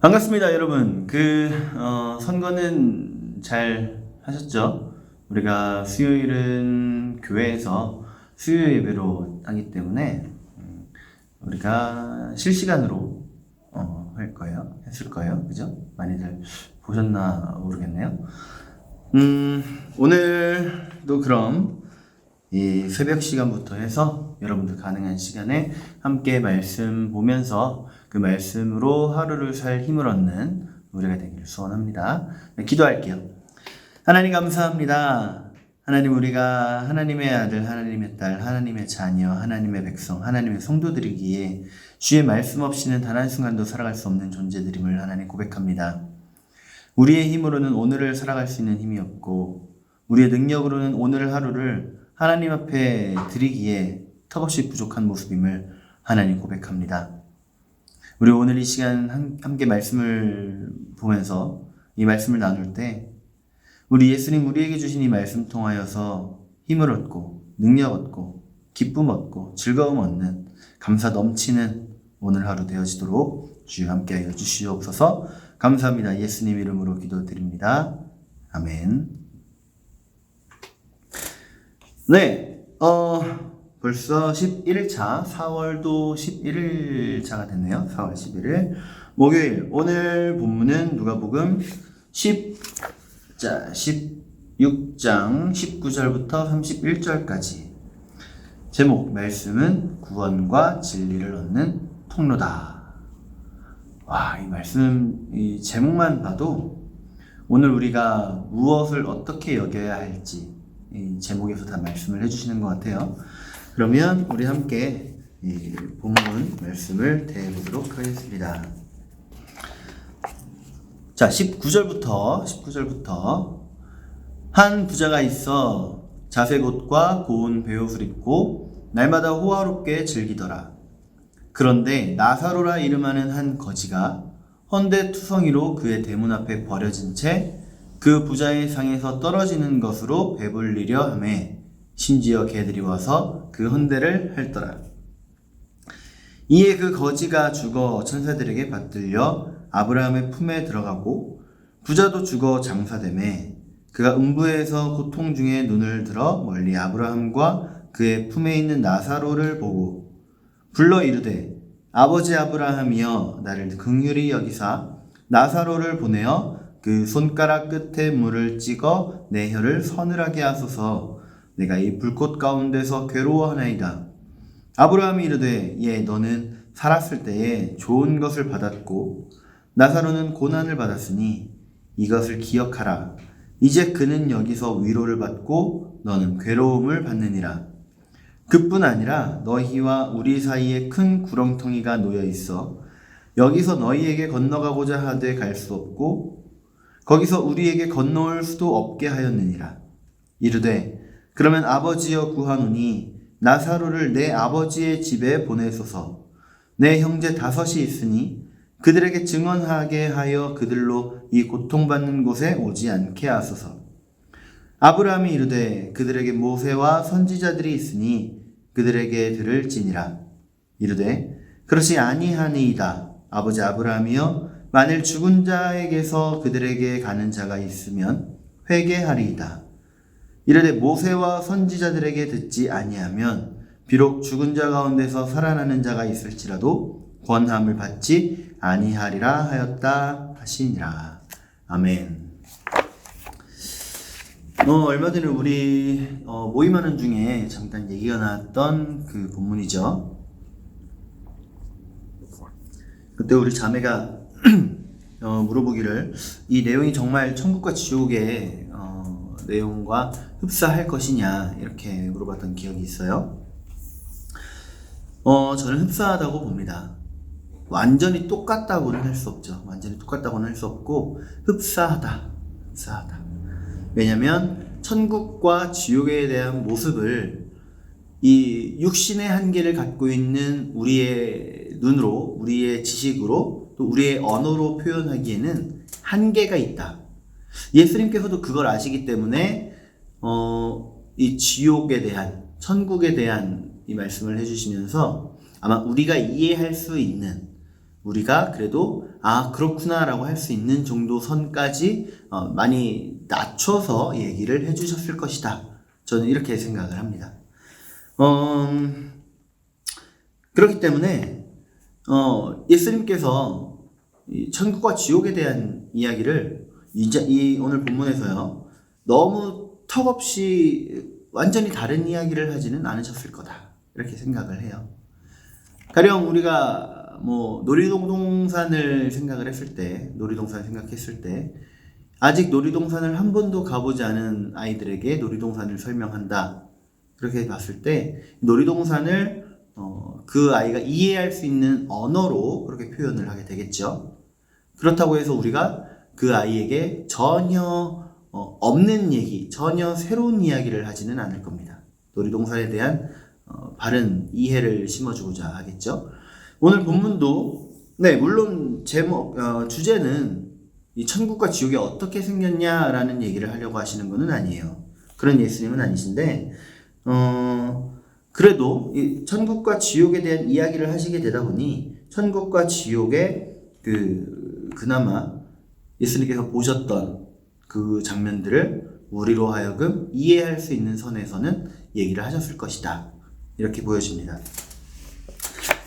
반갑습니다, 여러분. 선거는 잘 하셨죠? 우리가 수요일은 교회에서 수요 예배로 하기 때문에, 우리가 실시간으로, 했을 거예요. 그죠? 많이들 보셨나 모르겠네요. 오늘도 그럼, 이 새벽 시간부터 해서 여러분들 가능한 시간에 함께 말씀 보면서 그 말씀으로 하루를 살 힘을 얻는 우리가 되기를 소원합니다. 네, 기도할게요. 하나님 감사합니다. 하나님, 우리가 하나님의 아들, 하나님의 딸, 하나님의 자녀, 하나님의 백성, 하나님의 성도들이기에 주의 말씀 없이는 단 한순간도 살아갈 수 없는 존재들임을 하나님 고백합니다. 우리의 힘으로는 오늘을 살아갈 수 있는 힘이 없고, 우리의 능력으로는 오늘 하루를 하나님 앞에 드리기에 턱없이 부족한 모습임을 하나님 고백합니다. 우리 오늘 이 시간 함께 말씀을 보면서 이 말씀을 나눌 때 우리 예수님 우리에게 주신 이 말씀 통하여서 힘을 얻고 능력 얻고 기쁨 얻고 즐거움 얻는 감사 넘치는 오늘 하루 되어지도록 주여 함께하여 주시옵소서. 감사합니다. 예수님 이름으로 기도드립니다. 아멘. 네, 벌써 11일차, 4월도 11일차가 됐네요. 4월 11일 목요일. 오늘 본문은 누가복음 16장 19절부터 31절까지. 제목, 말씀은 구원과 진리를 얻는 통로다. 와, 이 말씀, 이 제목만 봐도 오늘 우리가 무엇을 어떻게 여겨야 할지 이 제목에서 다 말씀을 해주시는 것 같아요. 그러면 우리 함께 이 본문 말씀을 대해보도록 하겠습니다. 자, 19절부터 한 부자가 있어 자색 옷과 고운 베옷을 입고 날마다 호화롭게 즐기더라. 그런데 나사로라 이름하는 한 거지가 헌데투성이로 그의 대문 앞에 버려진 채 그 부자의 상에서 떨어지는 것으로 배불리려 하매 심지어 개들이 와서 그 헌데를 핥더라. 이에 그 거지가 죽어 천사들에게 받들려 아브라함의 품에 들어가고 부자도 죽어 장사되매 그가 음부에서 고통 중에 눈을 들어 멀리 아브라함과 그의 품에 있는 나사로를 보고 불러 이르되 아버지 아브라함이여 나를 긍휼히 여기사 나사로를 보내어 그 손가락 끝에 물을 찍어 내 혀를 서늘하게 하소서. 내가 이 불꽃 가운데서 괴로워하나이다. 아브라함이 이르되 예, 너는 살았을 때에 좋은 것을 받았고 나사로는 고난을 받았으니 이것을 기억하라. 이제 그는 여기서 위로를 받고 너는 괴로움을 받느니라. 그뿐 아니라 너희와 우리 사이에 큰 구렁텅이가 놓여 있어 여기서 너희에게 건너가고자 하되 갈 수 없고 거기서 우리에게 건너올 수도 없게 하였느니라. 이르되 그러면 아버지여 구하노니 나사로를 내 아버지의 집에 보내소서. 내 형제 5이 있으니 그들에게 증언하게 하여 그들로 이 고통받는 곳에 오지 않게 하소서. 아브라함이 이르되 그들에게 모세와 선지자들이 있으니 그들에게 들을지니라. 이르되 그렇지 아니하니이다. 아버지 아브라함이여 만일 죽은 자에게서 그들에게 가는 자가 있으면 회개하리이다. 이르되 모세와 선지자들에게 듣지 아니하면 비록 죽은 자 가운데서 살아나는 자가 있을지라도 권함을 받지 아니하리라 하였다 하시니라. 아멘. 얼마 전에 우리 모임하는 중에 잠깐 얘기가 나왔던 그 본문이죠. 그때 우리 자매가 물어보기를 이 내용이 정말 천국과 지옥의 내용과 흡사할 것이냐 이렇게 물어봤던 기억이 있어요. 저는 흡사하다고 봅니다. 완전히 똑같다고는 할 수 없죠. 완전히 똑같다고는 할 수 없고 흡사하다. 왜냐면 천국과 지옥에 대한 모습을 이 육신의 한계를 갖고 있는 우리의 눈으로, 우리의 지식으로, 또 우리의 언어로 표현하기에는 한계가 있다. 예수님께서도 그걸 아시기 때문에 이 지옥에 대한, 천국에 대한 이 말씀을 해주시면서 아마 우리가 이해할 수 있는 우리가 그래도 그렇구나 라고 할 수 있는 정도 선까지 많이 낮춰서 얘기를 해주셨을 것이다. 저는 이렇게 생각을 합니다. 그렇기 때문에 예수님께서 이 천국과 지옥에 대한 이야기를 이 오늘 본문에서요 너무 턱없이 완전히 다른 이야기를 하지는 않으셨을 거다 이렇게 생각을 해요. 가령 우리가 뭐 놀이동산을 생각했을 때 아직 놀이동산을 한 번도 가보지 않은 아이들에게 놀이동산을 설명한다 그렇게 봤을 때 놀이동산을 그 아이가 이해할 수 있는 언어로 그렇게 표현을 하게 되겠죠. 그렇다고 해서 우리가 그 아이에게 전혀 없는 얘기, 전혀 새로운 이야기를 하지는 않을 겁니다. 놀이동산에 대한 바른 이해를 심어주고자 하겠죠. 오늘 본문도 물론 주제는 이 천국과 지옥이 어떻게 생겼냐라는 얘기를 하려고 하시는 분은 아니에요. 그런 예수님은 아니신데 그래도 이 천국과 지옥에 대한 이야기를 하시게 되다 보니 천국과 지옥의 그나마 예수님께서 보셨던 그 장면들을 우리로 하여금 이해할 수 있는 선에서는 얘기를 하셨을 것이다. 이렇게 보여집니다.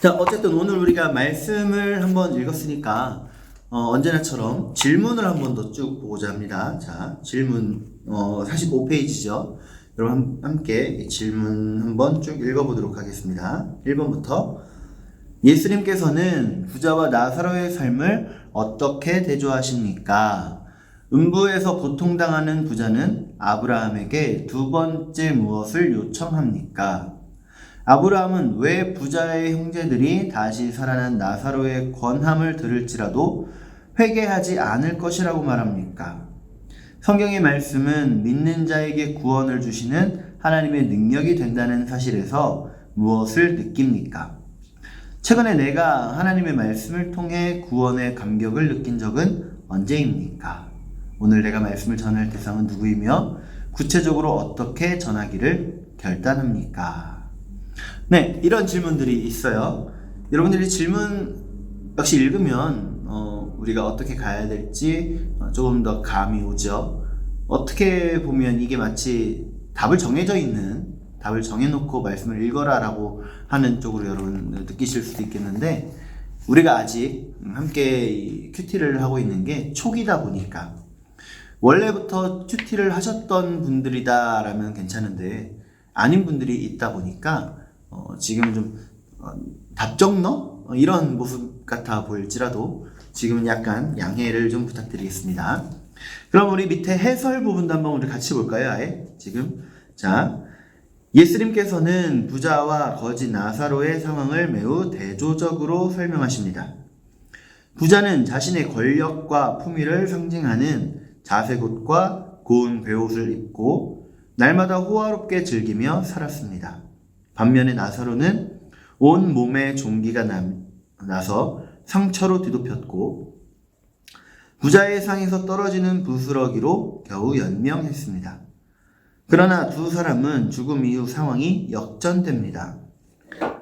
자, 어쨌든 오늘 우리가 말씀을 한번 읽었으니까 언제나처럼 질문을 한 번 더 쭉 보고자 합니다. 자, 질문 45페이지죠. 여러분 함께 질문 한번 쭉 읽어보도록 하겠습니다. 1번부터 예수님께서는 부자와 나사로의 삶을 어떻게 대조하십니까? 음부에서 고통당하는 부자는 아브라함에게 두 번째 무엇을 요청합니까? 아브라함은 왜 부자의 형제들이 다시 살아난 나사로의 권함을 들을지라도 회개하지 않을 것이라고 말합니까? 성경의 말씀은 믿는 자에게 구원을 주시는 하나님의 능력이 된다는 사실에서 무엇을 느낍니까? 최근에 내가 하나님의 말씀을 통해 구원의 감격을 느낀 적은 언제입니까? 오늘 내가 말씀을 전할 대상은 누구이며 구체적으로 어떻게 전하기를 결단합니까? 네, 이런 질문들이 있어요. 여러분들이 질문 역시 읽으면 우리가 어떻게 가야 될지 조금 더 감이 오죠. 어떻게 보면 이게 마치 답을 정해놓고 말씀을 읽어라 라고 하는 쪽으로 여러분 느끼실 수도 있겠는데 우리가 아직 함께 큐티를 하고 있는 게 초기다 보니까 원래부터 큐티를 하셨던 분들이다 라면 괜찮은데 아닌 분들이 있다 보니까 지금 좀 답정너? 이런 모습 같아 보일지라도 지금은 약간 양해를 좀 부탁드리겠습니다. 그럼 우리 밑에 해설 부분도 한번 우리 같이 볼까요? 아예 지금 자 예수님께서는 부자와 거지 나사로의 상황을 매우 대조적으로 설명하십니다. 부자는 자신의 권력과 품위를 상징하는 자색옷과 고운 베옷을 입고 날마다 호화롭게 즐기며 살았습니다. 반면에 나사로는 온 몸에 종기가 나서 상처로 뒤덮였고 부자의 상에서 떨어지는 부스러기로 겨우 연명했습니다. 그러나 두 사람은 죽음 이후 상황이 역전됩니다.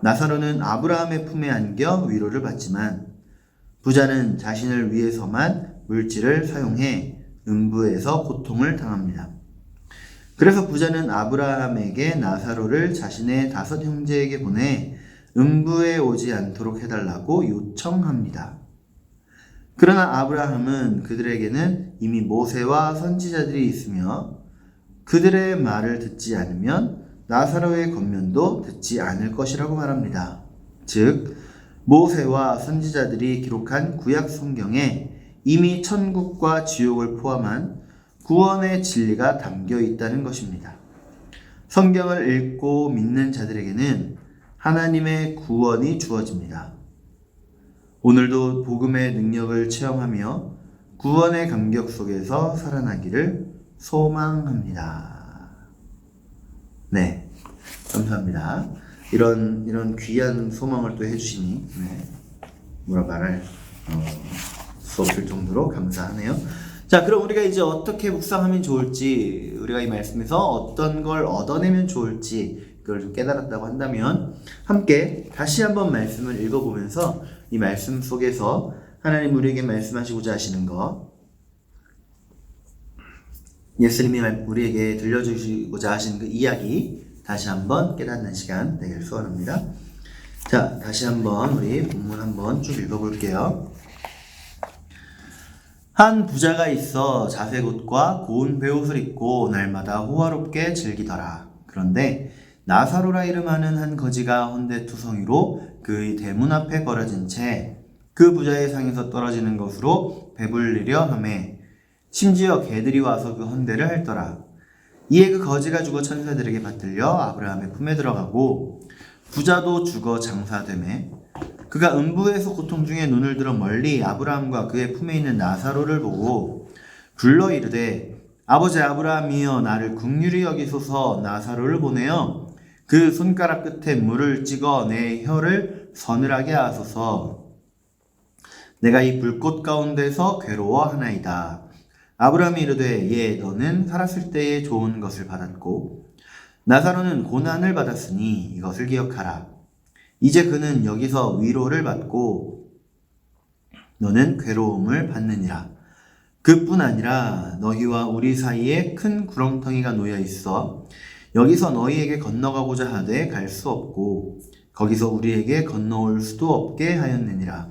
나사로는 아브라함의 품에 안겨 위로를 받지만 부자는 자신을 위해서만 물질을 사용해 음부에서 고통을 당합니다. 그래서 부자는 아브라함에게 나사로를 자신의 5 형제에게 보내 음부에 오지 않도록 해달라고 요청합니다. 그러나 아브라함은 그들에게는 이미 모세와 선지자들이 있으며 그들의 말을 듣지 않으면 나사로의 권면도 듣지 않을 것이라고 말합니다. 즉 모세와 선지자들이 기록한 구약 성경에 이미 천국과 지옥을 포함한 구원의 진리가 담겨 있다는 것입니다. 성경을 읽고 믿는 자들에게는 하나님의 구원이 주어집니다. 오늘도 복음의 능력을 체험하며 구원의 감격 속에서 살아나기를 소망합니다. 네, 감사합니다. 이런 귀한 소망을 또 해주시니 뭐라 말할 수 없을 정도로 감사하네요. 자, 그럼 우리가 이제 어떻게 묵상하면 좋을지, 우리가 이 말씀에서 어떤 걸 얻어내면 좋을지 그걸 좀 깨달았다고 한다면 함께 다시 한번 말씀을 읽어보면서 이 말씀 속에서 하나님 우리에게 말씀하시고자 하시는 것, 예수님이 우리에게 들려주시고자 하시는 그 이야기 다시 한번 깨닫는 시간 되기를 소원합니다. 자, 다시 한번 우리 본문 한번 쭉 읽어볼게요. 한 부자가 있어 자색 옷과 고운 베옷을 입고 날마다 호화롭게 즐기더라. 그런데 나사로라 이름하는 한 거지가 혼대투성이로 그의 대문 앞에 버려진 채 그 부자의 상에서 떨어지는 것으로 배불리려 하매 심지어 개들이 와서 그 헌대를 핥더라. 이에 그 거지가 죽어 천사들에게 받들려 아브라함의 품에 들어가고 부자도 죽어 장사되매 그가 음부에서 고통 중에 눈을 들어 멀리 아브라함과 그의 품에 있는 나사로를 보고 불러 이르되 아버지 아브라함이여 나를 긍휼히 여기소서 나사로를 보내어 그 손가락 끝에 물을 찍어 내 혀를 서늘하게 하소서. 내가 이 불꽃 가운데서 괴로워하나이다. 아브라함이 이르되 예 너는 살았을 때에 좋은 것을 받았고 나사로는 고난을 받았으니 이것을 기억하라. 이제 그는 여기서 위로를 받고 너는 괴로움을 받느니라. 그뿐 아니라 너희와 우리 사이에 큰 구렁텅이가 놓여 있어 여기서 너희에게 건너가고자 하되 갈 수 없고 거기서 우리에게 건너올 수도 없게 하였느니라.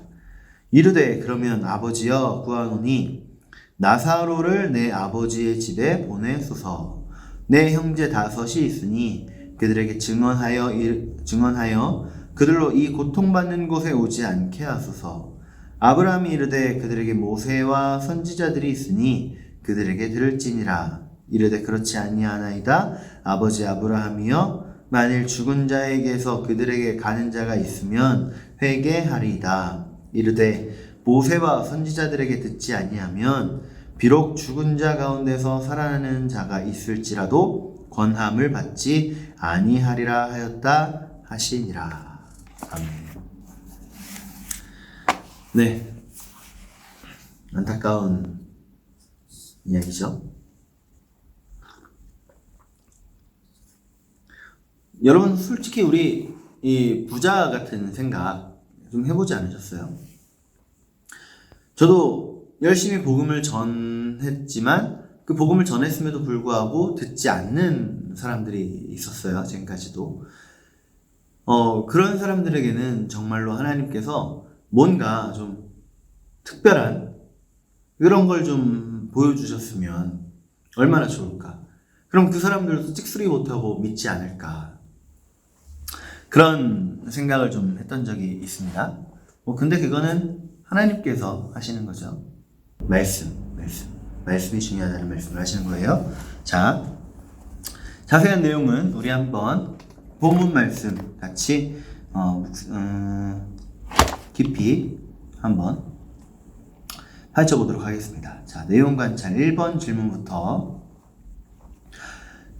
이르되 그러면 아버지여 구하노니 나사로를 내 아버지의 집에 보내소서. 내 형제 5이 있으니 그들에게 증언하여 그들로 이 고통받는 곳에 오지 않게 하소서. 아브라함이 이르되 그들에게 모세와 선지자들이 있으니 그들에게 들을지니라. 이르되 그렇지 아니하나이다. 아버지 아브라함이여 만일 죽은 자에게서 그들에게 가는 자가 있으면 회개하리이다. 이르되 모세와 선지자들에게 듣지 아니하면 비록 죽은 자 가운데서 살아나는 자가 있을지라도 권함을 받지 아니하리라 하였다 하시니라. 아멘. 네, 안타까운 이야기죠. 여러분 솔직히 우리 이 부자 같은 생각 좀 해보지 않으셨어요? 저도 열심히 복음을 전했지만 그 복음을 전했음에도 불구하고 듣지 않는 사람들이 있었어요. 지금까지도. 그런 사람들에게는 정말로 하나님께서 뭔가 좀 특별한 그런 걸 좀 보여주셨으면 얼마나 좋을까. 그럼 그 사람들도 찍소리 못하고 믿지 않을까. 그런 생각을 좀 했던 적이 있습니다. 근데 그거는 하나님께서 하시는 거죠. 말씀이 중요하다는 말씀을 하시는 거예요. 자, 자세한 내용은 우리 한번 본문 말씀 같이 깊이 한번 파헤쳐보도록 하겠습니다. 자, 내용 관찰 1번 질문부터.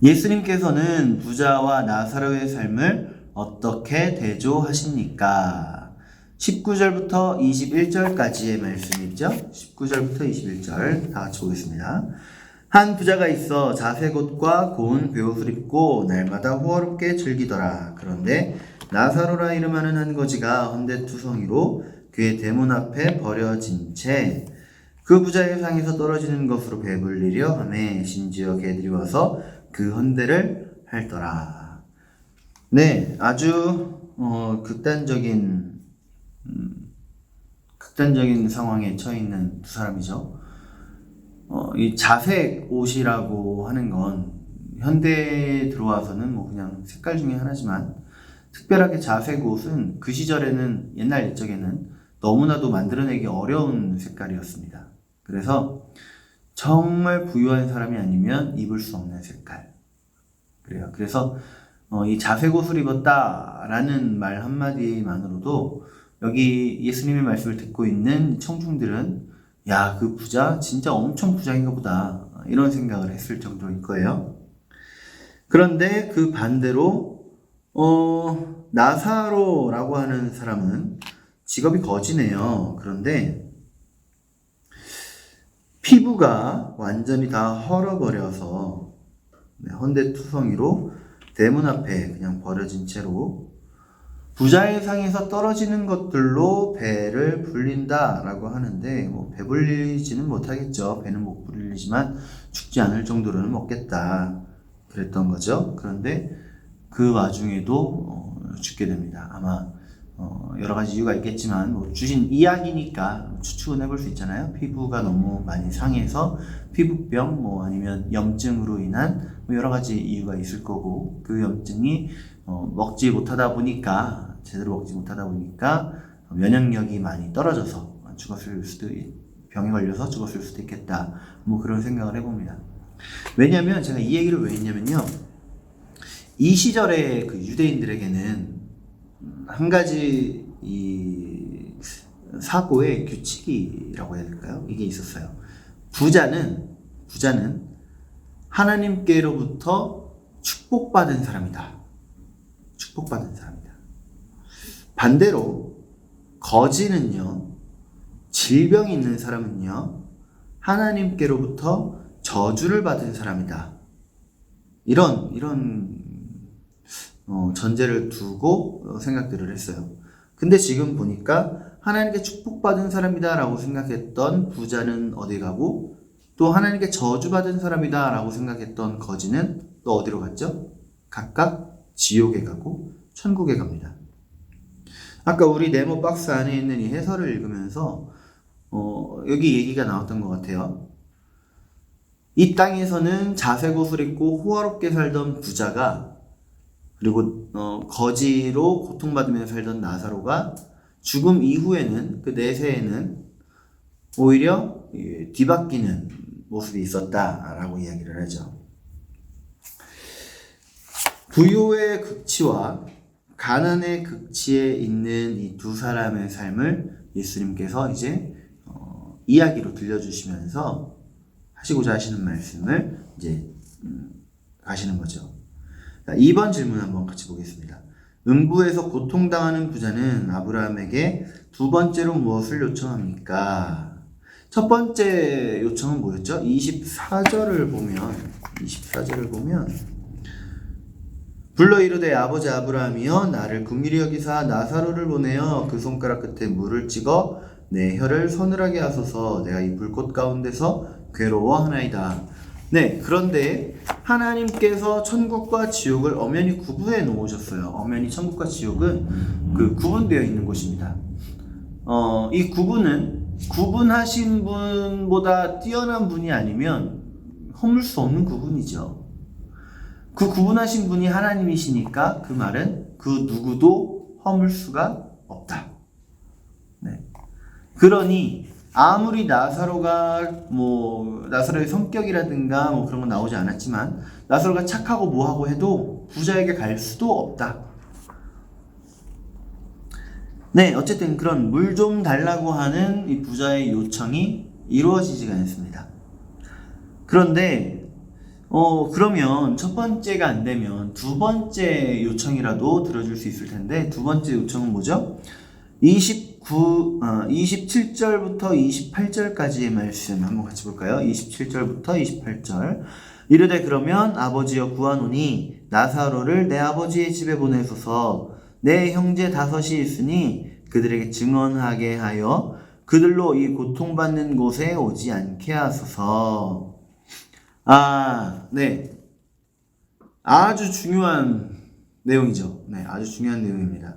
예수님께서는 부자와 나사로의 삶을 어떻게 대조하십니까? 19절부터 21절까지의 말씀이죠. 19절부터 21절 다 같이 보겠습니다. 한 부자가 있어 자색 옷과 고운 베옷을 입고 날마다 호화롭게 즐기더라. 그런데 나사로라 이름하는 한 거지가 헌대투성이로 그의 대문 앞에 버려진 채 그 부자의 상에서 떨어지는 것으로 배불리려 하매 심지어 개들이 와서 그 헌대를 핥더라. 네, 아주 극단적인 상황에 처해 있는 두 사람이죠. 이 자색 옷이라고 하는 건 현대에 들어와서는 뭐 그냥 색깔 중에 하나지만 특별하게 자색 옷은 그 시절에는 옛날 옛적에는 너무나도 만들어내기 어려운 색깔이었습니다. 그래서 정말 부유한 사람이 아니면 입을 수 없는 색깔. 그래요. 그래서 이 자색 옷을 입었다라는 말 한마디만으로도 여기 예수님의 말씀을 듣고 있는 청중들은 야, 그 부자 진짜 엄청 부자인가 보다 이런 생각을 했을 정도일 거예요. 그런데 그 반대로 나사로라고 하는 사람은 직업이 거지네요. 그런데 피부가 완전히 다 헐어버려서 헌대투성이로 대문 앞에 그냥 버려진 채로 부자의 상에서 떨어지는 것들로 배를 불린다라고 하는데 뭐 배불리지는 못하겠죠. 배는 못 불리지만 죽지 않을 정도로는 먹겠다 그랬던 거죠. 그런데 그 와중에도 죽게 됩니다. 아마 여러 가지 이유가 있겠지만 뭐 주신 이야기니까 추측은 해볼 수 있잖아요. 피부가 너무 많이 상해서 피부병 뭐 아니면 염증으로 인한 뭐 여러 가지 이유가 있을 거고 그 염증이 제대로 먹지 못하다 보니까 면역력이 많이 떨어져서 병에 걸려서 죽었을 수도 있겠다. 뭐 그런 생각을 해봅니다. 왜냐면 제가 이 얘기를 왜 했냐면요. 이 시절에 그 유대인들에게는 한 가지 이 사고의 규칙이라고 해야 될까요? 이게 있었어요. 부자는 하나님께로부터 축복받은 사람이다. 축복받은 사람이다. 반대로 거지는요, 질병이 있는 사람은요, 하나님께로부터 저주를 받은 사람이다. 이런 전제를 두고 생각들을 했어요. 근데 지금 보니까 하나님께 축복받은 사람이다 라고 생각했던 부자는 어디 가고 또 하나님께 저주받은 사람이다 라고 생각했던 거지는 또 어디로 갔죠? 각각 지옥에 가고 천국에 갑니다. 아까 우리 네모 박스 안에 있는 이 해설을 읽으면서 여기 얘기가 나왔던 것 같아요. 이 땅에서는 자색 옷을 입고 호화롭게 살던 부자가 그리고 거지로 고통받으며 살던 나사로가 죽음 이후에는 그 내세에는 오히려 뒤바뀌는 모습이 있었다라고 이야기를 하죠. 부요의 극치와 가난의 극치에 있는 이 두 사람의 삶을 예수님께서 이제 이야기로 들려주시면서 하시고자 하시는 말씀을 이제 가시는 거죠. 자, 2번 질문 한번 같이 보겠습니다. 음부에서 고통당하는 부자는 아브라함에게 두 번째로 무엇을 요청합니까? 첫 번째 요청은 뭐였죠? 24절을 보면 불러 이르되 아버지 아브라함이여 나를 긍휼히 여기사 나사로를 보내어 그 손가락 끝에 물을 찍어 내 혀를 서늘하게 하소서 내가 이 불꽃 가운데서 괴로워하나이다. 네, 그런데 하나님께서 천국과 지옥을 엄연히 구분해 놓으셨어요. 엄연히 천국과 지옥은 그 구분되어 있는 곳입니다. 이 구분은 구분하신 분보다 뛰어난 분이 아니면 허물 수 없는 구분이죠. 그 구분하신 분이 하나님이시니까 그 말은 그 누구도 허물 수가 없다. 네. 그러니 아무리 나사로의 성격이라든가 뭐 그런 건 나오지 않았지만 나사로가 착하고 뭐하고 해도 부자에게 갈 수도 없다. 네, 어쨌든 그런 물 좀 달라고 하는 이 부자의 요청이 이루어지지가 않습니다. 그런데 그러면 첫 번째가 안 되면 두 번째 요청이라도 들어줄 수 있을 텐데 두 번째 요청은 뭐죠? 27절부터 28절까지의 말씀 한번 같이 볼까요? 27절부터 28절. 이르되 그러면 아버지여 구하노니 나사로를 내 아버지의 집에 보내소서 내 형제 5이 있으니 그들에게 증언하게 하여 그들로 이 고통받는 곳에 오지 않게 하소서. 네. 아주 중요한 내용이죠. 네, 아주 중요한 내용입니다.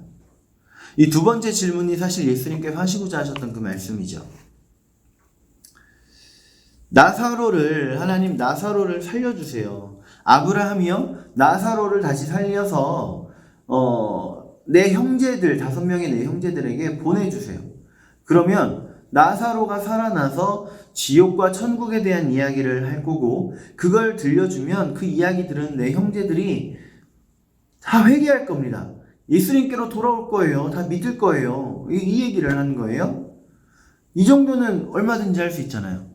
이 두 번째 질문이 사실 예수님께서 하시고자 하셨던 그 말씀이죠. 하나님 나사로를 살려주세요. 아브라함이요, 나사로를 다시 살려서, 내 형제들, 5명의 내 형제들에게 보내주세요. 그러면 나사로가 살아나서 지옥과 천국에 대한 이야기를 할 거고, 그걸 들려주면 그 이야기 들은 내 형제들이 다 회개할 겁니다. 예수님께로 돌아올 거예요. 다 믿을 거예요. 이 얘기를 하는 거예요. 이 정도는 얼마든지 할 수 있잖아요.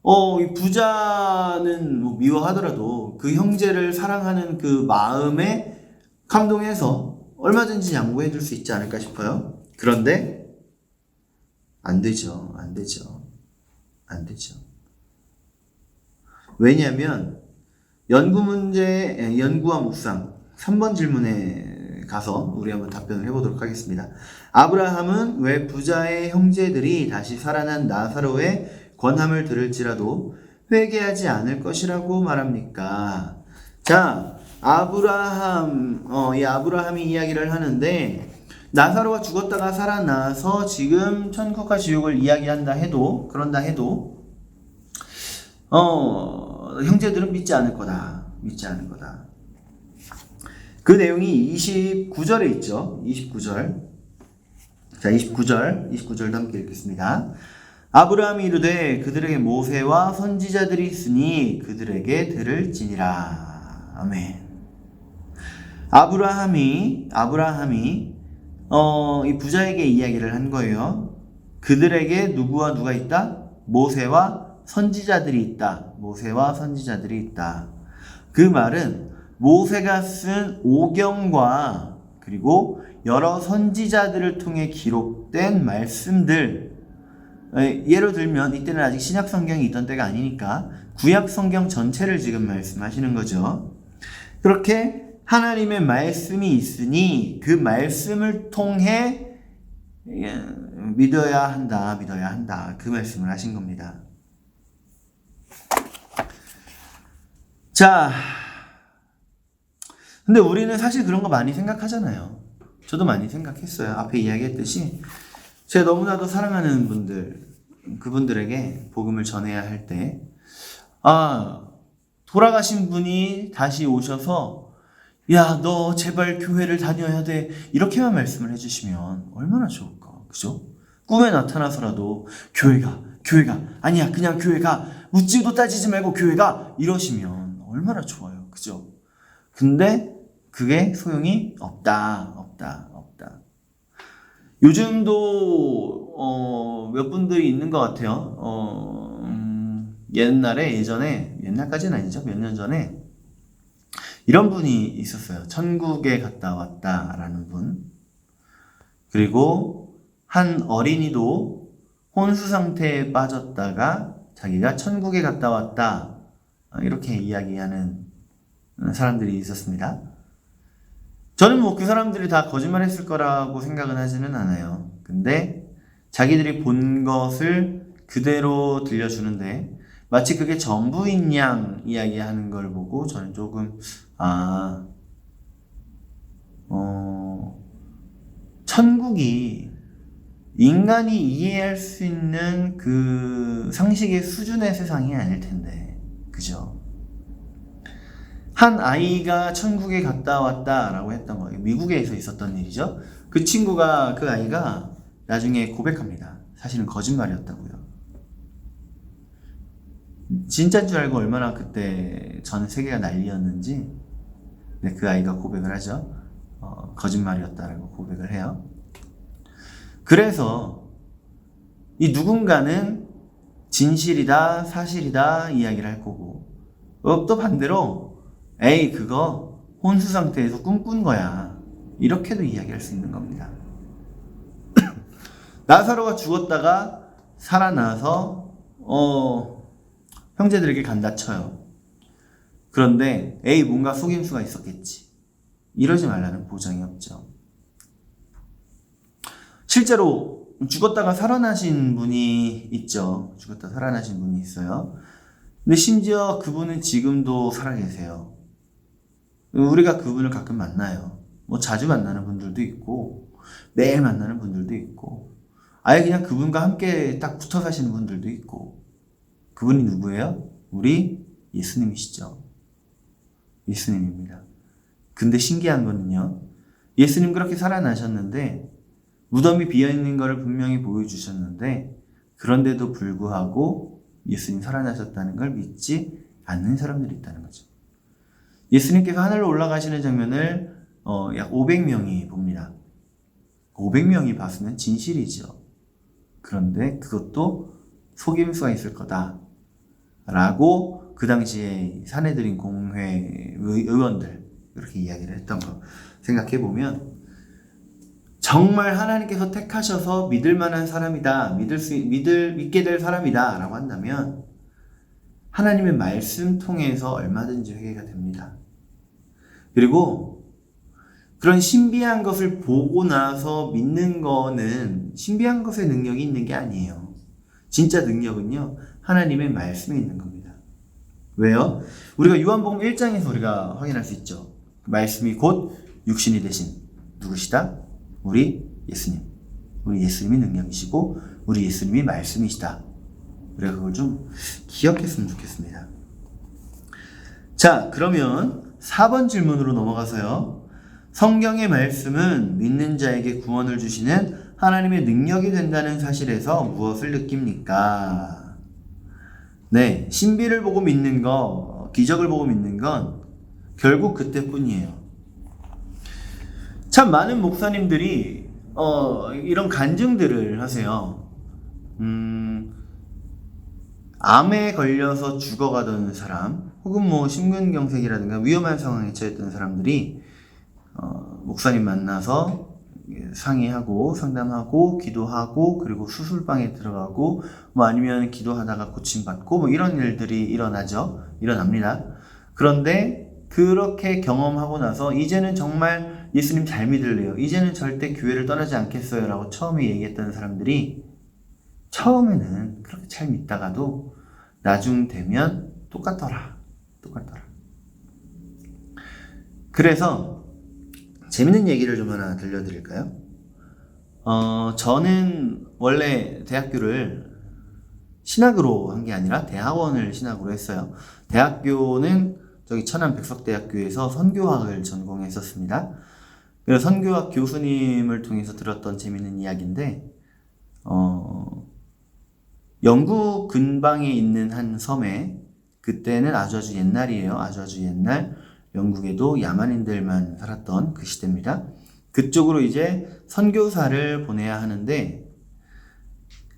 이 부자는 뭐 미워하더라도 그 형제를 사랑하는 그 마음에 감동해서 얼마든지 양보해 줄 수 있지 않을까 싶어요. 그런데 안 되죠. 왜냐하면 연구와 묵상 3번 질문에 가서 우리 한번 답변을 해보도록 하겠습니다. 아브라함은 왜 부자의 형제들이 다시 살아난 나사로의 권함을 들을지라도 회개하지 않을 것이라고 말합니까? 자, 이 아브라함이 이야기를 하는데, 나사로가 죽었다가 살아나서 지금 천국과 지옥을 그런다 해도, 형제들은 믿지 않을 거다. 그 내용이 29절에 있죠. 29절. 자, 29절도 함께 읽겠습니다. 아브라함이 이르되 그들에게 모세와 선지자들이 있으니 그들에게 들을지니라. 아멘. 아브라함이 이 부자에게 이야기를 한 거예요. 그들에게 누구와 누가 있다? 모세와 선지자들이 있다. 그 말은 모세가 쓴 오경과 그리고 여러 선지자들을 통해 기록된 말씀들, 예로 들면 이때는 아직 신약 성경이 있던 때가 아니니까 구약 성경 전체를 지금 말씀하시는 거죠. 그렇게 하나님의 말씀이 있으니 그 말씀을 통해 믿어야 한다. 그 말씀을 하신 겁니다. 자, 근데 우리는 사실 그런 거 많이 생각하잖아요. 저도 많이 생각했어요. 앞에 이야기했듯이 제가 너무나도 사랑하는 분들, 그분들에게 복음을 전해야 할 때, 돌아가신 분이 다시 오셔서 야, 너 제발 교회를 다녀야 돼, 이렇게만 말씀을 해주시면 얼마나 좋을까, 그죠? 꿈에 나타나서라도 교회가 아니야, 그냥 교회가, 묻지도 따지지 말고 교회가, 이러시면 얼마나 좋아요, 그죠? 근데 그게 소용이 없다. 요즘도 몇 분들이 있는 것 같아요. 옛날까지는 아니죠. 몇 년 전에 이런 분이 있었어요. 천국에 갔다 왔다라는 분. 그리고 한 어린이도 혼수 상태에 빠졌다가 자기가 천국에 갔다 왔다, 이렇게 이야기하는 사람들이 있었습니다. 저는 그 사람들이 다 거짓말했을 거라고 생각은 하지는 않아요. 근데 자기들이 본 것을 그대로 들려주는데 마치 그게 전부인 양 이야기하는 걸 보고 저는 조금 천국이 인간이 이해할 수 있는 그 상식의 수준의 세상이 아닐 텐데, 그죠? 한 아이가 천국에 갔다 왔다라고 했던 거예요. 미국에서 있었던 일이죠. 그 아이가 나중에 고백합니다. 사실은 거짓말이었다고요. 진짜인 줄 알고 얼마나 그때 전 세계가 난리였는지, 그 아이가 고백을 하죠. 거짓말이었다라고 고백을 해요. 그래서 이 누군가는 진실이다, 사실이다 이야기를 할 거고, 또 반대로 에이, 그거 혼수 상태에서 꿈꾼 거야, 이렇게도 이야기할 수 있는 겁니다. 나사로가 죽었다가 살아나서 형제들에게 간다 쳐요. 그런데 에이, 뭔가 속임수가 있었겠지, 이러지 말라는 보장이 없죠. 실제로 죽었다가 살아나신 분이 있죠. 있어요. 근데 심지어 그분은 지금도 살아계세요. 우리가 그분을 가끔 만나요. 자주 만나는 분들도 있고, 매일 만나는 분들도 있고, 아예 그냥 그분과 함께 딱 붙어 사시는 분들도 있고. 그분이 누구예요? 우리 예수님이시죠. 예수님입니다. 근데 신기한 거는요, 예수님 그렇게 살아나셨는데 무덤이 비어있는 것을 분명히 보여주셨는데, 그런데도 불구하고 예수님 살아나셨다는 걸 믿지 않는 사람들이 있다는 거죠. 예수님께서 하늘로 올라가시는 장면을 약 500명이 봅니다. 500명이 봤으면 진실이죠. 그런데 그것도 속임수가 있을 거다 라고 그 당시에 사내들인 공회 의원들 그렇게 이야기를 했던 거 생각해보면, 정말 하나님께서 택하셔서 믿을 만한 사람이다, 믿게 될 사람이다 라고 한다면 하나님의 말씀 통해서 얼마든지 회개가 됩니다. 그리고 그런 신비한 것을 보고 나서 믿는 거는 신비한 것의 능력이 있는 게 아니에요. 진짜 능력은요, 하나님의 말씀에 있는 겁니다. 왜요? 우리가 요한복음 1장에서 우리가 확인할 수 있죠. 말씀이 곧 육신이 되신 누구시다? 우리 예수님. 우리 예수님이 능력이시고 우리 예수님이 말씀이시다. 우리가 그걸 좀 기억했으면 좋겠습니다. 자, 그러면 4번 질문으로 넘어가서요. 성경의 말씀은 믿는 자에게 구원을 주시는 하나님의 능력이 된다는 사실에서 무엇을 느낍니까? 네, 신비를 보고 믿는 거, 기적을 보고 믿는 건 결국 그때뿐이에요. 참 많은 목사님들이 이런 간증들을 하세요. 암에 걸려서 죽어가던 사람, 혹은 뭐 심근경색이라든가 위험한 상황에 처했던 사람들이 목사님 만나서 상의하고 상담하고 기도하고 그리고 수술방에 들어가고 뭐 아니면 기도하다가 고침받고 뭐 이런 일들이 일어납니다. 그런데 그렇게 경험하고 나서 이제는 정말 예수님 잘 믿을래요, 이제는 절대 교회를 떠나지 않겠어요 라고 처음에 얘기했던 사람들이 처음에는 그렇게 잘 믿다가도 나중 되면 똑같더라. 그래서 재밌는 얘기를 좀 하나 들려드릴까요? 저는 원래 대학교를 신학으로 한 게 아니라 대학원을 신학으로 했어요. 대학교는 저기 천안 백석대학교에서 선교학을 전공했었습니다. 그래서 선교학 교수님을 통해서 들었던 재밌는 이야기인데, 영국 근방에 있는 한 섬에, 그때는 아주 옛날이에요. 아주 옛날, 영국에도 야만인들만 살았던 그 시대입니다. 그쪽으로 이제 선교사를 보내야 하는데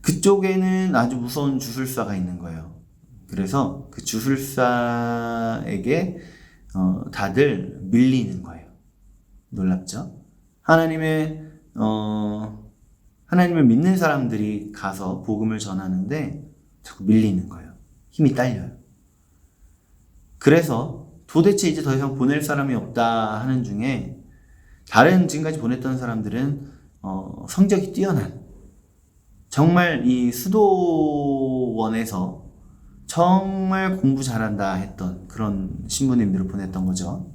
그쪽에는 아주 무서운 주술사가 있는 거예요. 그래서 그 주술사에게 다들 밀리는 거예요. 놀랍죠? 하나님을 믿는 사람들이 가서 복음을 전하는데 자꾸 밀리는 거예요. 힘이 딸려요. 그래서 도대체 이제 더 이상 보낼 사람이 없다 하는 중에 다른 지금까지 보냈던 사람들은 성적이 뛰어난, 정말 이 수도원에서 정말 공부 잘한다 했던 그런 신부님들을 보냈던 거죠.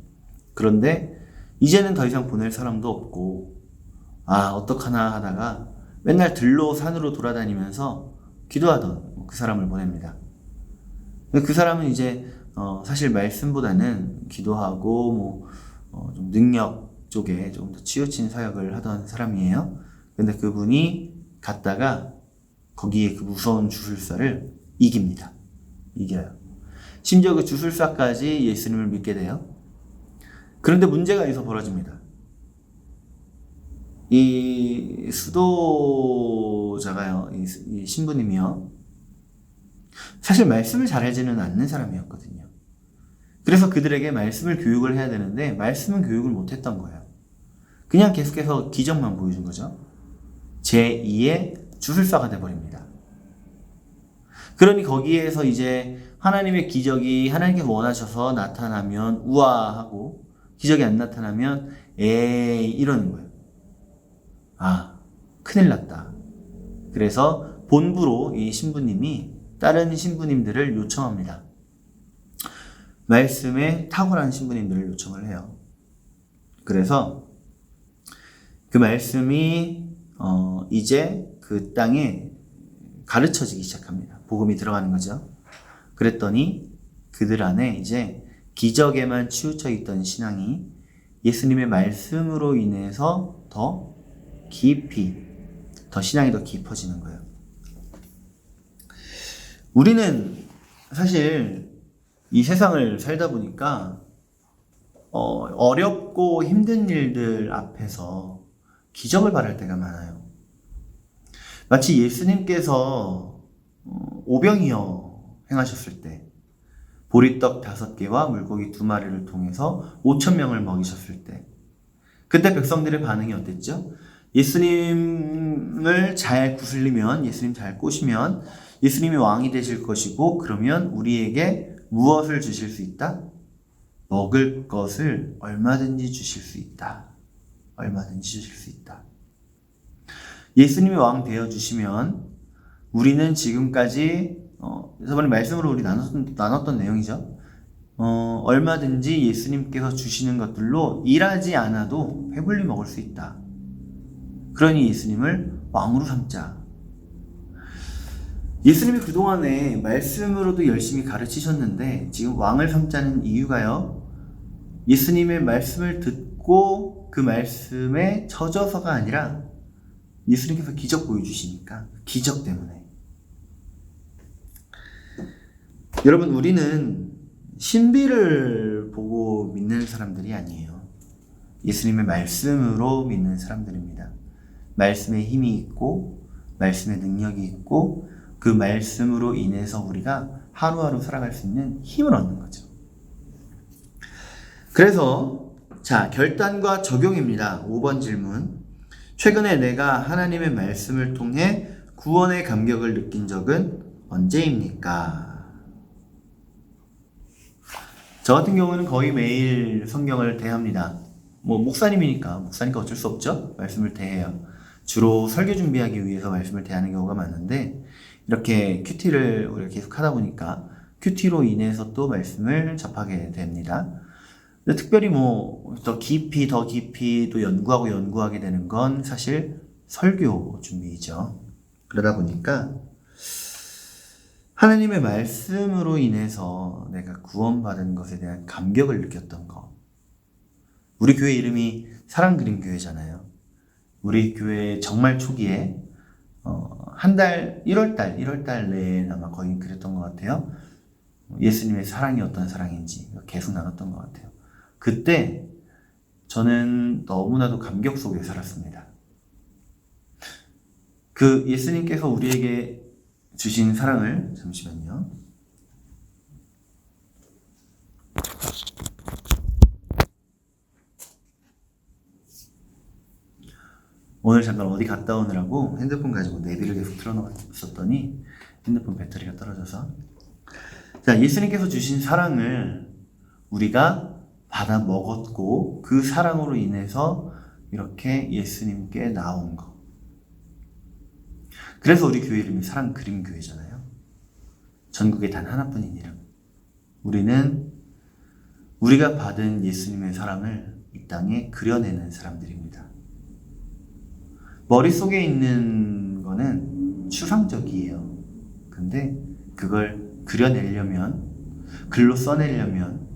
그런데 이제는 더 이상 보낼 사람도 없고 어떡하나 하다가 맨날 들로 산으로 돌아다니면서 기도하던 그 사람을 보냅니다. 그 사람은 이제 사실 말씀보다는 기도하고 좀 능력 쪽에 조금 더 치우친 사역을 하던 사람이에요. 근데 그분이 갔다가 거기에 그 무서운 주술사를 이겨요. 심지어 그 주술사까지 예수님을 믿게 돼요. 그런데 문제가 여기서 벌어집니다. 이 수도자가요, 이 신부님이요, 사실 말씀을 잘하지는 않는 사람이었거든요. 그래서 그들에게 말씀을 교육을 해야 되는데 말씀은 교육을 못했던 거예요. 그냥 계속해서 기적만 보여준 거죠. 제2의 주술사가 돼버립니다. 그러니 거기에서 이제 하나님의 기적이 하나님께서 원하셔서 나타나면 우아하고 기적이 안 나타나면 에이 이러는 거예요. 큰일 났다. 그래서 본부로 이 신부님이 다른 신부님들을 요청합니다. 말씀에 탁월한 신부님들을 요청을 해요. 그래서 그 말씀이 이제 그 땅에 가르쳐지기 시작합니다. 복음이 들어가는 거죠. 그랬더니 그들 안에 이제 기적에만 치우쳐 있던 신앙이 예수님의 말씀으로 인해서 더 신앙이 더 깊어지는 거예요. 우리는 사실 이 세상을 살다 보니까 어렵고 힘든 일들 앞에서 기적을 바랄 때가 많아요. 마치 예수님께서 오병이어 행하셨을 때 보리떡 5개와 물고기 2마리를 통해서 5,000명을 먹이셨을 때 그때 백성들의 반응이 어땠죠? 예수님을 잘 구슬리면, 예수님 잘 꼬시면 예수님이 왕이 되실 것이고, 그러면 우리에게 무엇을 주실 수 있다? 먹을 것을 얼마든지 주실 수 있다. 얼마든지 주실 수 있다. 예수님이 왕 되어주시면 우리는 지금까지 저번에 말씀으로 우리 나눴던 내용이죠. 얼마든지 예수님께서 주시는 것들로 일하지 않아도 배불리 먹을 수 있다. 그러니 예수님을 왕으로 삼자. 예수님이 그동안에 말씀으로도 열심히 가르치셨는데 지금 왕을 삼자는 이유가요. 예수님의 말씀을 듣고 그 말씀에 젖어서가 아니라 예수님께서 기적 보여주시니까 기적 때문에. 여러분, 우리는 신비를 보고 믿는 사람들이 아니에요. 예수님의 말씀으로 믿는 사람들입니다. 말씀에 힘이 있고 말씀에 능력이 있고 그 말씀으로 인해서 우리가 하루하루 살아갈 수 있는 힘을 얻는 거죠. 그래서 자, 결단과 적용입니다. 5번 질문. 최근에 내가 하나님의 말씀을 통해 구원의 감격을 느낀 적은 언제입니까? 저 같은 경우는 거의 매일 성경을 대합니다. 목사님이니까 어쩔 수 없죠. 말씀을 대해요. 주로 설교 준비하기 위해서 말씀을 대하는 경우가 많은데 이렇게 큐티를 우리가 계속 하다 보니까 큐티로 인해서 또 말씀을 접하게 됩니다. 근데 특별히 더 깊이 또 연구하게 되는 건 사실 설교 준비이죠. 그러다 보니까 하나님의 말씀으로 인해서 내가 구원받은 것에 대한 감격을 느꼈던 것. 우리 교회 이름이 사랑그림교회잖아요. 우리 교회 정말 초기에 한 달, 1월달 내에 아마 거의 그랬던 것 같아요. 예수님의 사랑이 어떤 사랑인지 계속 나눴던 것 같아요. 그때 저는 너무나도 감격 속에 살았습니다. 그 예수님께서 우리에게 주신 사랑을, 잠시만요. 오늘 잠깐 어디 갔다 오느라고 핸드폰 가지고 내비를 계속 틀어놓았었더니 핸드폰 배터리가 떨어져서. 자, 예수님께서 주신 사랑을 우리가 받아 먹었고 그 사랑으로 인해서 이렇게 예수님께 나온 것. 그래서 우리 교회 이름이 사랑그림교회잖아요. 전국에 단 하나뿐인 이름. 우리는 우리가 받은 예수님의 사랑을 이 땅에 그려내는 사람들입니다. 머릿속에 있는 거는 추상적이에요. 근데 그걸 그려내려면, 글로 써내려면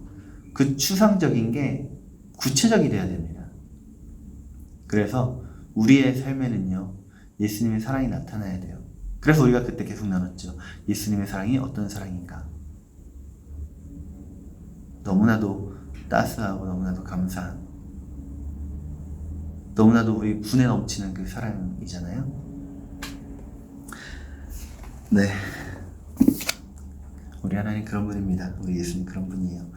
그 추상적인 게 구체적이 돼야 됩니다. 그래서 우리의 삶에는요, 예수님의 사랑이 나타나야 돼요. 그래서 우리가 그때 계속 나눴죠. 예수님의 사랑이 어떤 사랑인가? 너무나도 따스하고 너무나도 감사한, 너무나도 우리 분에 넘치는 그 사랑이잖아요. 네, 우리 하나님 그런 분입니다. 우리 예수님 그런 분이에요.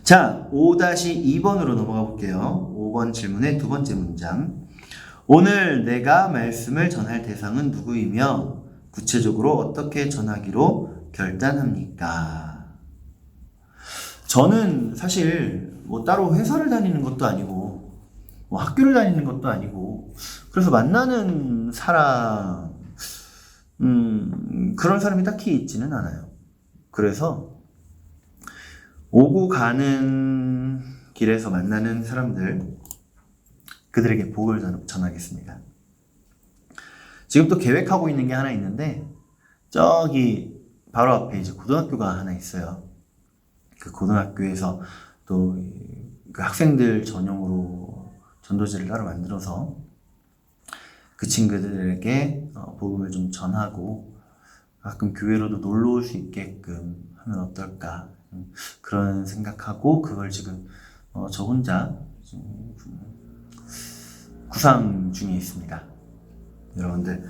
자, 5-2번으로 넘어가 볼게요. 5번 질문의 두 번째 문장. 오늘 내가 말씀을 전할 대상은 누구이며 구체적으로 어떻게 전하기로 결단합니까? 저는 사실 따로 회사를 다니는 것도 아니고 학교를 다니는 것도 아니고 그래서 만나는 사람 그런 사람이 딱히 있지는 않아요. 그래서 오고 가는 길에서 만나는 사람들, 그들에게 복을 전하겠습니다. 지금 또 계획하고 있는 게 하나 있는데 저기 바로 앞에 이제 고등학교가 하나 있어요. 그 고등학교에서 또 그 학생들 전용으로 전도지를 따로 만들어서 그 친구들에게 복음을 좀 전하고 가끔 교회로도 놀러 올 수 있게끔 하면 어떨까, 그런 생각하고 그걸 지금 저 혼자 구상 중에 있습니다. 여러분들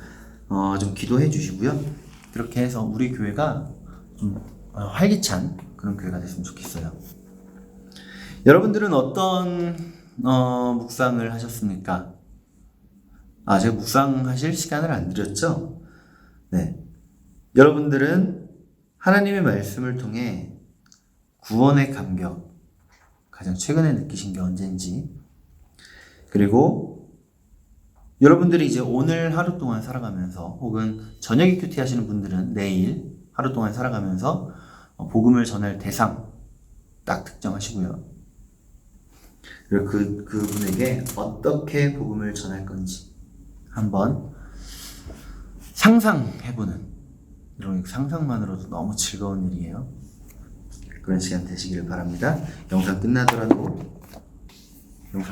좀 기도해 주시고요. 그렇게 해서 우리 교회가 좀 활기찬 그런 교회가 됐으면 좋겠어요. 여러분들은 어떤 묵상을 하셨습니까? 제가 묵상하실 시간을 안 드렸죠? 네. 여러분들은 하나님의 말씀을 통해 구원의 감격, 가장 최근에 느끼신 게 언제인지, 그리고 여러분들이 이제 오늘 하루 동안 살아가면서 혹은 저녁에 큐티 하시는 분들은 내일 하루 동안 살아가면서 복음을 전할 대상 딱 특정하시고요. 그리고 그분에게 어떻게 복음을 전할 건지 한번 상상해보는, 이런 상상만으로도 너무 즐거운 일이에요. 그런 시간 되시기를 바랍니다. 영상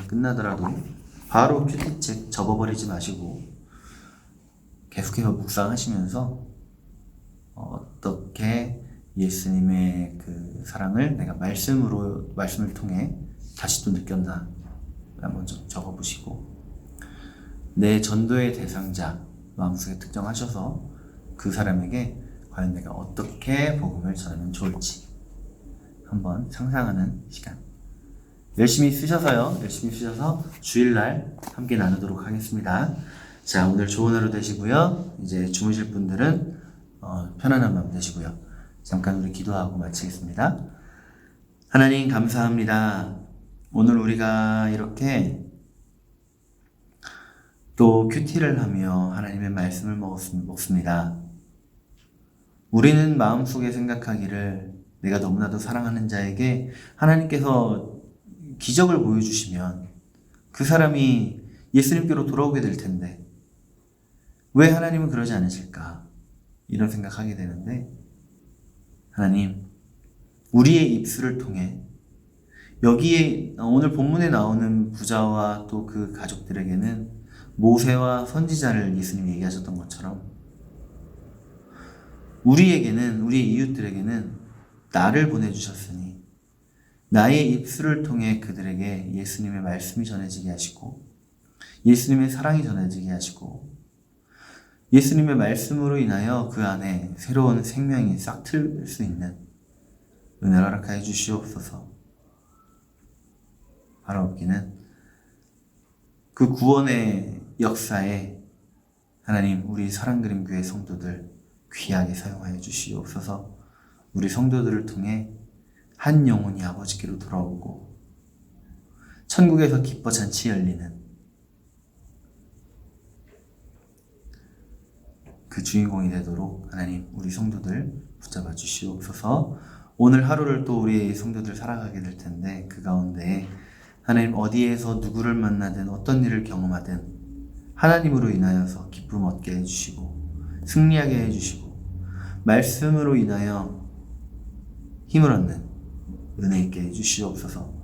끝나더라도 바로 큐티책 접어버리지 마시고 계속해서 묵상하시면서 어떻게 예수님의 그 사랑을 내가 말씀을 통해 다시 또 느꼈나 한번 좀 적어보시고, 내 전도의 대상자 마음속에 특정하셔서 그 사람에게 과연 내가 어떻게 복음을 전하면 좋을지 한번 상상하는 시간 열심히 쓰셔서 주일날 함께 나누도록 하겠습니다. 자, 오늘 좋은 하루 되시고요. 이제 주무실 분들은 편안한 밤 되시고요. 잠깐 우리 기도하고 마치겠습니다. 하나님 감사합니다. 오늘 우리가 이렇게 또 큐티를 하며 하나님의 말씀을 먹습니다. 우리는 마음속에 생각하기를 내가 너무나도 사랑하는 자에게 하나님께서 기적을 보여주시면 그 사람이 예수님께로 돌아오게 될 텐데 왜 하나님은 그러지 않으실까? 이런 생각하게 되는데, 하나님, 우리의 입술을 통해 여기에 오늘 본문에 나오는 부자와 또 그 가족들에게는 모세와 선지자를 예수님이 얘기하셨던 것처럼 우리에게는, 우리의 이웃들에게는 나를 보내주셨으니 나의 입술을 통해 그들에게 예수님의 말씀이 전해지게 하시고 예수님의 사랑이 전해지게 하시고 예수님의 말씀으로 인하여 그 안에 새로운 생명이 싹 틀 수 있는 은혜를 허락하여 주시옵소서. 바라옵기는 그 구원의 역사에 하나님, 우리 사랑그림교회 성도들 귀하게 사용하여 주시옵소서. 우리 성도들을 통해 한 영혼이 아버지께로 돌아오고 천국에서 기뻐 잔치 열리는 그 주인공이 되도록 하나님, 우리 성도들 붙잡아 주시옵소서. 오늘 하루를 또 우리 성도들 살아가게 될 텐데 그 가운데 하나님, 어디에서 누구를 만나든 어떤 일을 경험하든 하나님으로 인하여서 기쁨 얻게 해주시고 승리하게 해주시고 말씀으로 인하여 힘을 얻는 은혜 있게 해주시옵소서.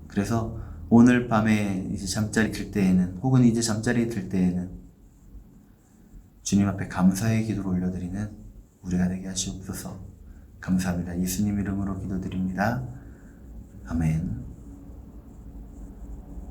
그래서 오늘 밤에 이제 잠자리 들 때에는 혹은 이제 잠자리 들 때에는 주님 앞에 감사의 기도를 올려드리는 우리가 되게 하시옵소서. 감사합니다. 예수님 이름으로 기도드립니다. 아멘.